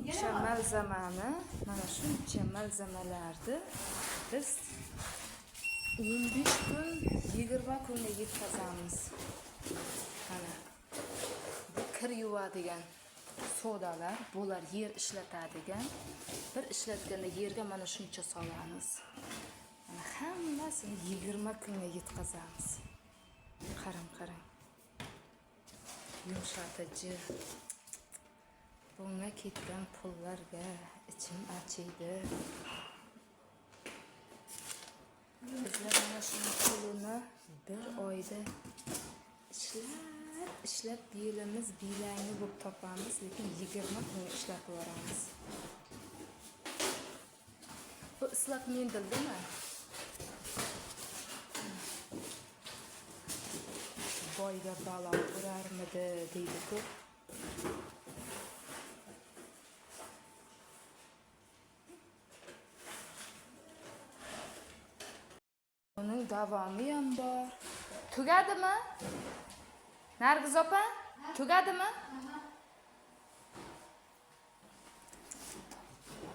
shuncha malzamani, mana shuncha malzamalarni biz 15 kun, 20 kunga yetkazamiz. Mana bu kir yuvadigan sodalar, bular yer ishlatadigan. Bir ishlatganda yerga mana shuncha solamiz. Mana hammasini 20 kunga yetkazamiz. Qarang. Yumshatichi. Bunga ketgan pullarga ichim achiydi. Bizlar mana shu pulini bir oyda ishlab belimiz belangi bo'lib topamiz, lekin 20 kun ishlab boramiz. Bu islak mendildimi? Boyga balo urarmidi deydi-ku. Bunun davomi ham bor. Tugadimi? Nargiz opa, tugadimi?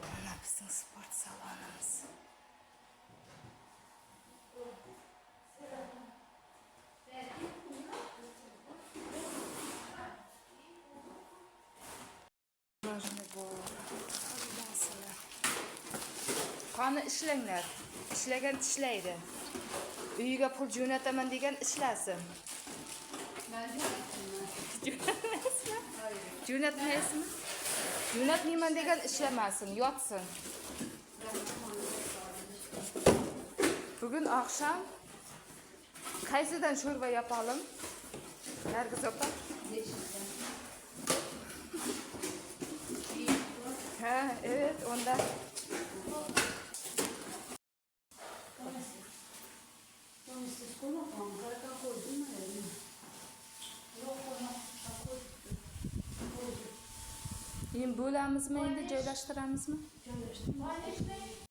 Mana bizning sport salonimiz. Qani ishlanglar. Ishlagan tishlaydi. Uyiga pul jo'nataman degan ishlasin. Jo'natmaysizmi? Jo'natmayman degan ishlamasin, yotsin. Bugun oqshom qaysidan sho'rva yapalım? Nargiz opa? Ha, evet, onda. Endi bo'lamizmi, endi joylashtiramizmi?